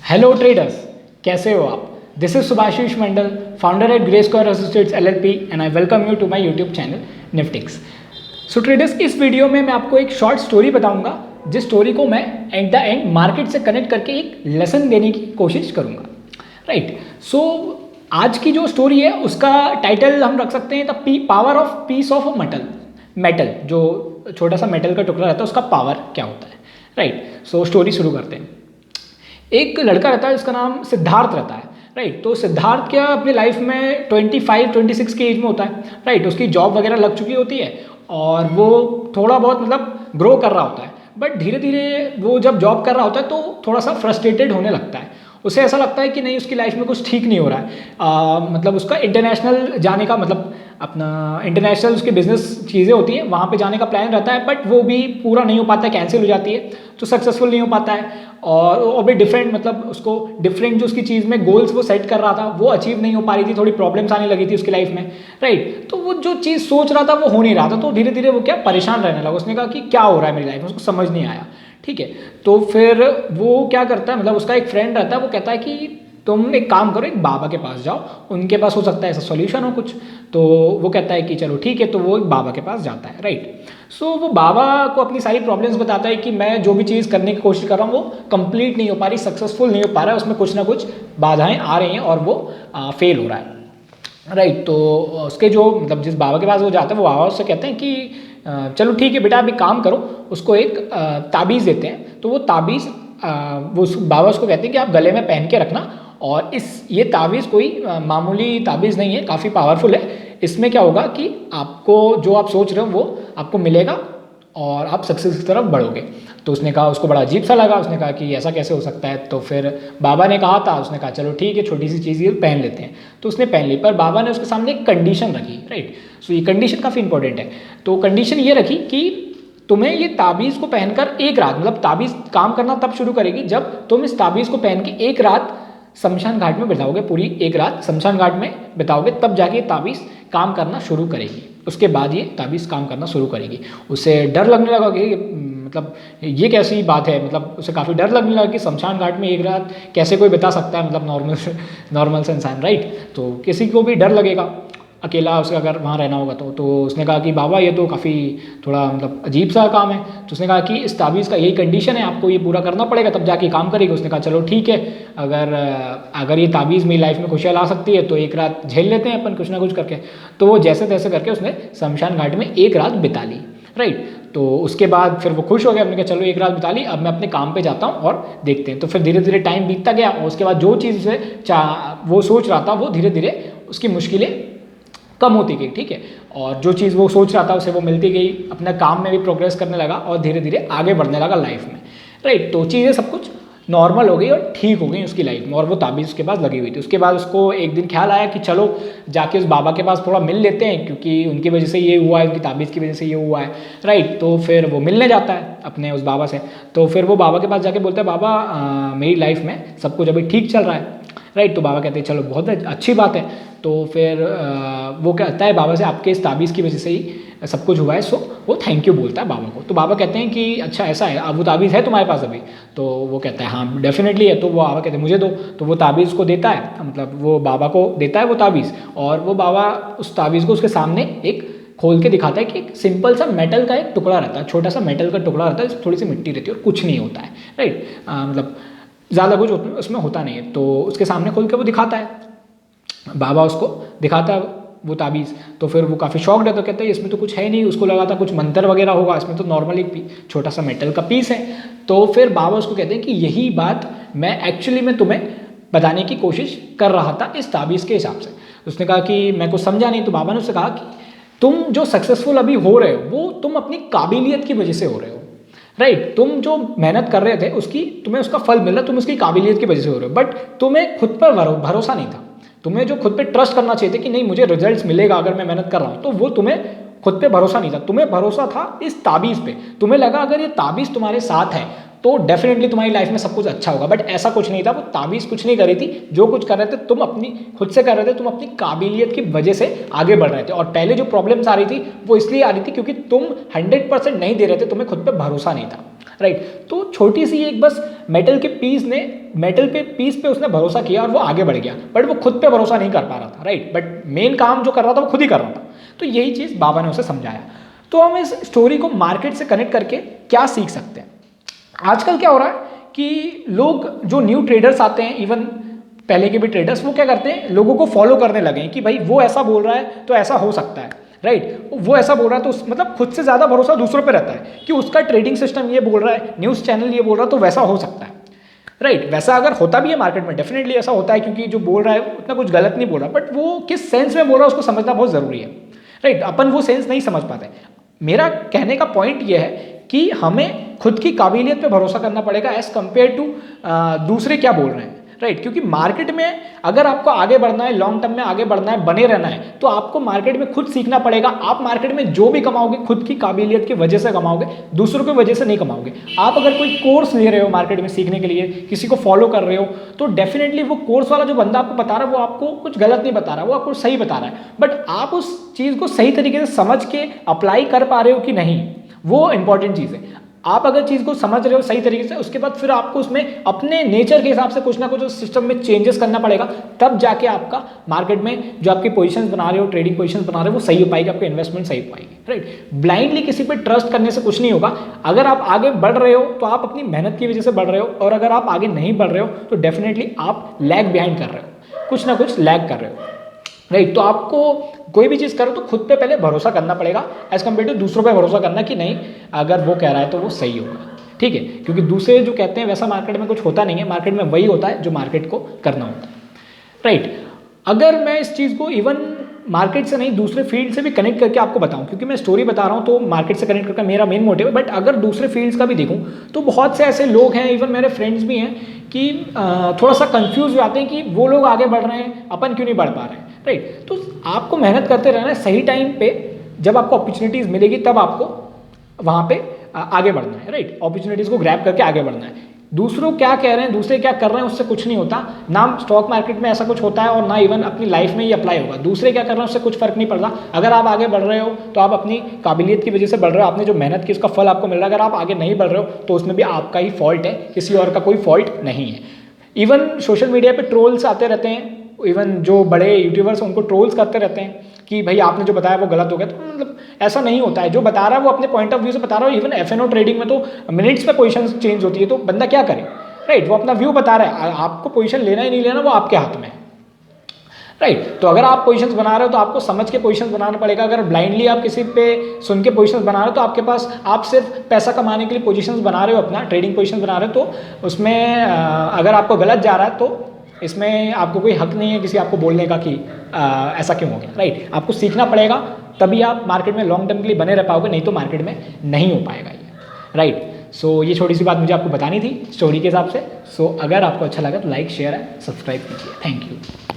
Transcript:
Hello traders, कैसे हो आप? This is Subhashish Mandal, founder at Grey Square Associates LLP and I welcome you to my YouTube channel Niftix. So traders, इस video में मैं आपको एक शॉर्ट स्टोरी बताऊंगा, जिस स्टोरी को मैं एट द एंड मार्केट से कनेक्ट करके एक लेसन देने की कोशिश करूंगा। राइट। सो आज की जो स्टोरी है उसका टाइटल हम रख सकते हैं the power of peace of metal. जो छोटा सा मेटल का टुकड़ा रहता है उसका पावर क्या होता है। राइट। सो स्टोरी शुरू करते हैं। एक लड़का रहता है जिसका नाम सिद्धार्थ रहता है। राइट। तो सिद्धार्थ क्या अपनी लाइफ में 25-26 की एज में होता है। राइट। उसकी जॉब वगैरह लग चुकी होती है और वो थोड़ा बहुत ग्रो कर रहा होता है। बट धीरे धीरे वो जब जॉब कर रहा होता है तो थोड़ा सा फ्रस्ट्रेटेड होने लगता है। उसे ऐसा लगता है कि नहीं, उसकी लाइफ में कुछ ठीक नहीं हो रहा है। उसका इंटरनेशनल जाने का अपना इंटरनेशनल उसकी बिजनेस चीज़ें होती हैं, वहाँ पे जाने का प्लान रहता है, बट वो भी पूरा नहीं हो पाता है, कैंसिल हो जाती है, तो सक्सेसफुल नहीं हो पाता है। और भी डिफरेंट उसको डिफरेंट जो उसकी चीज़ में गोल्स वो सेट कर रहा था वो अचीव नहीं हो पा रही थी, थोड़ी प्रॉब्लम्स आने लगी थी उसकी लाइफ में। राइट। तो वो जो चीज़ सोच रहा था वो हो नहीं रहा था, तो धीरे धीरे वो क्या परेशान रहने लगा। उसने कहा कि क्या हो रहा है मेरी लाइफ में, उसको समझ नहीं आया। ठीक है। तो फिर वो क्या करता है, उसका एक फ्रेंड रहता है, वो कहता है कि तुम एक काम करो, एक बाबा के पास जाओ, उनके पास हो सकता है ऐसा सॉल्यूशन हो कुछ। तो वो कहता है कि चलो ठीक है, तो वो एक बाबा के पास जाता है। राइट। सो वो बाबा को अपनी सारी प्रॉब्लम्स बताता है कि मैं जो भी चीज़ करने की कोशिश कर रहा हूँ वो कंप्लीट नहीं हो पा रही, सक्सेसफुल नहीं हो पा रहा है, उसमें कुछ ना कुछ बाधाएं आ रही हैं और वो फेल हो रहा है। राइट। तो उसके जो जिस बाबा के पास वो जाता है, वो बाबा उससे कहते हैं कि चलो ठीक है बेटा, आप एक काम करो, उसको एक ताबीज़ देते हैं। तो वो ताबीज़ वो बाबा उसको कहते हैं कि आप गले में पहन के रखना, और ये ताबीज़ कोई मामूली ताबीज़ नहीं है, काफ़ी पावरफुल है। इसमें क्या होगा कि आपको जो आप सोच रहे हो वो आपको मिलेगा और आप सक्सेस की तरफ बढ़ोगे। तो उसने कहा, उसको बड़ा अजीब सा लगा, उसने कहा कि ऐसा कैसे हो सकता है। तो फिर बाबा ने कहा था, उसने कहा चलो ठीक है, छोटी सी चीज़ ये पहन लेते हैं। तो उसने पहन ली, पर बाबा ने उसके सामने एक कंडीशन रखी। राइट। सो ये कंडीशन काफ़ी इंपॉर्टेंट है। तो कंडीशन ये रखी कि तुम्हें ये ताबीज़ को पहनकर एक रात, ताबीज़ काम करना तब शुरू करेगी जब तुम इस ताबीज़ को पहन के एक रात शमशान घाट में बिताओगे, पूरी एक रात शमशान घाट में बिताओगे, तब जाके ये ताबीज़ काम करना शुरू करेगी। उसके बाद ये ताबीज़ काम करना शुरू करेगी। उसे डर लगने लगा कि ये कैसी बात है, उसे काफ़ी डर लगने लगा कि शमशान घाट में एक रात कैसे कोई बिता सकता है, नॉर्मल से इंसान। राइट। तो किसी को भी डर लगेगा अकेला उसे अगर वहाँ रहना होगा। तो उसने कहा कि बाबा ये तो काफ़ी थोड़ा अजीब सा काम है। तो उसने कहा कि इस ताबीज़ का यही कंडीशन है, आपको ये पूरा करना पड़ेगा तब जाके काम करेगी। उसने कहा चलो ठीक है, अगर ये ताबीज़ मेरी लाइफ में खुशियाँ ला सकती है तो एक रात झेल लेते हैं अपन कुछ ना कुछ करके। तो वो जैसे तैसे करके उसने शमशान घाट में एक रात बिता ली। राइट। तो उसके बाद फिर वो खुश हो गया, हमने कहा चलो एक रात बिता ली, अब मैं अपने काम पे जाता हूँ और देखते हैं। तो फिर धीरे धीरे टाइम बीतता गया और उसके बाद जो चीज़ वो सोच रहा था वो धीरे धीरे उसकी मुश्किलें कम होती गई। ठीक है। और जो चीज़ वो सोच रहा था उसे वो मिलती गई, अपने काम में भी प्रोग्रेस करने लगा और धीरे धीरे आगे बढ़ने लगा लाइफ में। राइट। तो चीज़ें सब कुछ नॉर्मल हो गई और ठीक हो गई उसकी लाइफ में, और वो ताबीज़ उसके पास लगी हुई थी। उसके बाद उसको एक दिन ख्याल आया कि चलो जाके उस बाबा के पास थोड़ा मिल लेते हैं, क्योंकि उनकी वजह से ये हुआ है, उनकी ताबीज़ की वजह से ये हुआ है। राइट। तो फिर वो मिलने जाता है अपने उस बाबा से। तो फिर वो बाबा के पास जाके बोलता है, बाबा मेरी लाइफ में सब कुछ अभी ठीक चल रहा है। राइट। तो बाबा कहते हैं चलो बहुत अच्छी बात है। तो फिर वो कहता है बाबा से, आपके इस ताबीज़ की वजह से ही सब कुछ हुआ है। सो वो थैंक यू बोलता है बाबा को। तो बाबा कहते हैं कि अच्छा ऐसा है, अब वो ताबीज़ है तुम्हारे पास अभी? तो वो कहता है हाँ डेफिनेटली है। तो वो बाबा कहते हैं मुझे दो। तो वो ताबीज़ को देता है, वो बाबा को देता है वो ताबीज़, और वो बाबा उस ताबीज़ को उसके सामने एक खोल के दिखाता है कि एक सिंपल सा मेटल का एक टुकड़ा रहता है, छोटा सा मेटल का टुकड़ा रहता है, थोड़ी सी मिट्टी रहती है और कुछ नहीं होता है। राइट। ज़्यादा कुछ उसमें होता नहीं है। तो उसके सामने खोल के वो दिखाता है, बाबा उसको दिखाता है वो ताबीज़। तो फिर वो काफ़ी शॉक्ड है, तो कहते हैं इसमें तो कुछ है नहीं, उसको लगा था कुछ मंत्र वगैरह होगा, इसमें तो नॉर्मली छोटा सा मेटल का पीस है। तो फिर बाबा उसको कहते हैं कि यही बात मैं एक्चुअली में तुम्हें बताने की कोशिश कर रहा था इस ताबीज़ के हिसाब से। उसने कहा कि मैं कुछ समझा नहीं। तो बाबा ने उससे कहा कि तुम जो सक्सेसफुल अभी हो रहे हो वो तुम अपनी काबिलियत की वजह से हो रहे हो। राइट। तुम जो मेहनत कर रहे थे उसकी तुम्हें उसका फल मिल रहा है, तुम उसकी काबिलियत की वजह से हो रहे हो, बट तुम्हें खुद पर भरोसा नहीं था। तुम्हें जो खुद पे ट्रस्ट करना चाहिए था कि नहीं मुझे रिजल्ट्स मिलेगा अगर मैं मेहनत कर रहा हूँ, तो वो तुम्हें खुद पे भरोसा नहीं था, तुम्हें भरोसा था इस ताबीज़ पे। तुम्हें लगा अगर ये ताबीज़ तुम्हारे साथ है तो डेफिनेटली तुम्हारी लाइफ में सब कुछ अच्छा होगा। बट ऐसा कुछ नहीं था, वो ताबीज़ कुछ नहीं करी थी, जो कुछ कर रहे थे तुम अपनी खुद से कर रहे थे, तुम अपनी काबिलियत की वजह से आगे बढ़ रहे थे। और पहले जो प्रॉब्लम्स आ रही थी वो इसलिए आ रही थी क्योंकि तुम 100% नहीं दे रहे थे, तुम्हें खुद पे भरोसा नहीं था, राइट। तो छोटी सी एक बस मेटल पे पीस पे उसने भरोसा किया और वो आगे बढ़ गया, बट वो खुद पे भरोसा नहीं कर पा रहा था, राइट। बट मेन काम जो कर रहा था वो खुद ही कर रहा था। तो यही चीज़ बाबा ने उसे समझाया। तो हम इस स्टोरी को मार्केट से कनेक्ट करके क्या सीख सकते हैं? आजकल क्या हो रहा है कि लोग जो न्यू ट्रेडर्स आते हैं, इवन पहले के भी ट्रेडर्स, वो क्या करते हैं, लोगों को फॉलो करने लगे हैं कि भाई वो ऐसा बोल रहा है तो ऐसा हो सकता है, राइट। वो ऐसा बोल रहा है तो मतलब खुद से ज़्यादा भरोसा दूसरों पे रहता है कि उसका ट्रेडिंग सिस्टम ये बोल रहा है, न्यूज़ चैनल ये बोल रहा है, तो वैसा हो सकता है, राइट। वैसा अगर होता भी है मार्केट में, डेफिनेटली ऐसा होता है, क्योंकि जो बोल रहा है उतना कुछ गलत नहीं बोल रहा, बट वो किस सेंस में बोल रहा है उसको समझना बहुत ज़रूरी है, राइट। अपन वो सेंस नहीं समझ पाते। मेरा कहने का पॉइंट ये है कि हमें खुद की काबिलियत पे भरोसा करना पड़ेगा एज़ कम्पेयर टू दूसरे क्या बोल रहे हैं, राइट। क्योंकि मार्केट में अगर आपको आगे बढ़ना है, लॉन्ग टर्म में आगे बढ़ना है, बने रहना है, तो आपको मार्केट में खुद सीखना पड़ेगा। आप मार्केट में जो भी कमाओगे खुद की काबिलियत की वजह से कमाओगे, दूसरों की वजह से नहीं कमाओगे। आप अगर कोई कोर्स ले रहे हो मार्केट में सीखने के लिए, किसी को फॉलो कर रहे हो, तो डेफिनेटली वो कोर्स वाला जो बंदा आपको बता रहा है वो आपको कुछ गलत नहीं बता रहा, वो आपको सही बता रहा है, बट आप उस चीज़ को सही तरीके से समझ के अप्लाई कर पा रहे हो कि नहीं, वो इंपॉर्टेंट चीज़ है। आप अगर चीज़ को समझ रहे हो सही तरीके से, उसके बाद फिर आपको उसमें अपने नेचर के हिसाब से कुछ ना कुछ सिस्टम में चेंजेस करना पड़ेगा, तब जाके आपका मार्केट में जो आपकी पोजीशंस बना रहे हो, ट्रेडिंग पोजीशंस बना रहे हो, वो सही हो पाएगी, आपकी इन्वेस्टमेंट सही हो पाएगी, राइट। ब्लाइंडली किसी पे ट्रस्ट करने से कुछ नहीं होगा। अगर आप आगे बढ़ रहे हो तो आप अपनी मेहनत की वजह से बढ़ रहे हो, और अगर आप आगे नहीं बढ़ रहे हो तो डेफिनेटली आप लैग बिहाइंड कर रहे हो, कुछ ना कुछ लैग कर रहे हो, राइट। तो आपको कोई भी चीज़ करो तो खुद पे पहले भरोसा करना पड़ेगा एज कम्पेयर टू दूसरों पे भरोसा करना कि नहीं अगर वो कह रहा है तो वो सही होगा, ठीक है। क्योंकि दूसरे जो कहते हैं वैसा मार्केट में कुछ होता नहीं है, मार्केट में वही होता है जो मार्केट को करना होता है, राइट। अगर मैं इस चीज़ को इवन मार्केट से नहीं दूसरे फील्ड से भी कनेक्ट करके आपको बताऊं, क्योंकि मैं स्टोरी बता रहा हूं तो मार्केट से कनेक्ट करके मेरा मेन मोटिव है, बट अगर दूसरे फील्ड्स का भी देखूं तो बहुत से ऐसे लोग हैं, इवन मेरे फ्रेंड्स भी हैं, कि थोड़ा सा कंफ्यूज हो जाते हैं कि वो लोग आगे बढ़ रहे हैं, अपन क्यों नहीं बढ़ पा रहे हैं, राइट। तो आपको मेहनत करते रहना है, सही टाइम पे जब आपको अपॉर्चुनिटीज़ मिलेगी तब आपको वहाँ पे आगे बढ़ना है, राइट। अपॉर्चुनिटीज़ को ग्रैब करके आगे बढ़ना है। दूसरों क्या कह रहे हैं, दूसरे क्या कर रहे हैं, उससे कुछ नहीं होता, ना स्टॉक मार्केट में ऐसा कुछ होता है और ना इवन अपनी लाइफ में ही अप्लाई होगा। दूसरे क्या कर रहे हैं उससे कुछ फर्क नहीं पड़ता। अगर आप आगे बढ़ रहे हो तो आप अपनी काबिलियत की वजह से बढ़ रहे हो, आपने जो मेहनत की उसका फल आपको मिल रहा है। अगर आप आगे नहीं बढ़ रहे हो तो उसमें भी आपका ही फॉल्ट है, किसी और का कोई फॉल्ट नहीं है। इवन सोशल मीडिया पे ट्रोल्स आते रहते हैं, इवन जो बड़े यूट्यूबर्स उनको ट्रोल्स करते रहते हैं कि भाई आपने जो बताया वो गलत हो गया। तो मतलब ऐसा नहीं होता है, जो बता रहा है वो अपने पॉइंट ऑफ व्यू से बता रहा है। इवन F&O ट्रेडिंग में तो मिनट्स में पोजीशन चेंज होती है, तो बंदा क्या करे, राइट। वो अपना व्यू बता रहा है, आपको पोजीशन लेना ही नहीं लेना वो आपके हाथ में है, राइट। तो अगर आप पोजीशंस बना रहे हो तो आपको समझ के पोजीशंस बनाना पड़ेगा। अगर ब्लाइंडली आप किसी पे सुन के पोजीशंस बना रहे हो तो आपके पास, आप सिर्फ पैसा कमाने के लिए पोजीशंस बना रहे हो, अपना ट्रेडिंग पोजीशंस बना रहे हो, तो उसमें अगर आपको गलत जा रहा है तो इसमें आपको कोई हक नहीं है किसी आपको बोलने का कि ऐसा क्यों हो गया, राइट। आपको सीखना पड़ेगा, तभी आप मार्केट में लॉन्ग टर्म के लिए बने रह पाओगे, नहीं तो मार्केट में नहीं हो पाएगा ये, राइट। सो ये छोटी सी बात मुझे आपको बतानी थी स्टोरी के हिसाब से। सो अगर आपको अच्छा लगा तो लाइक शेयर है सब्सक्राइब कीजिए। Thank you.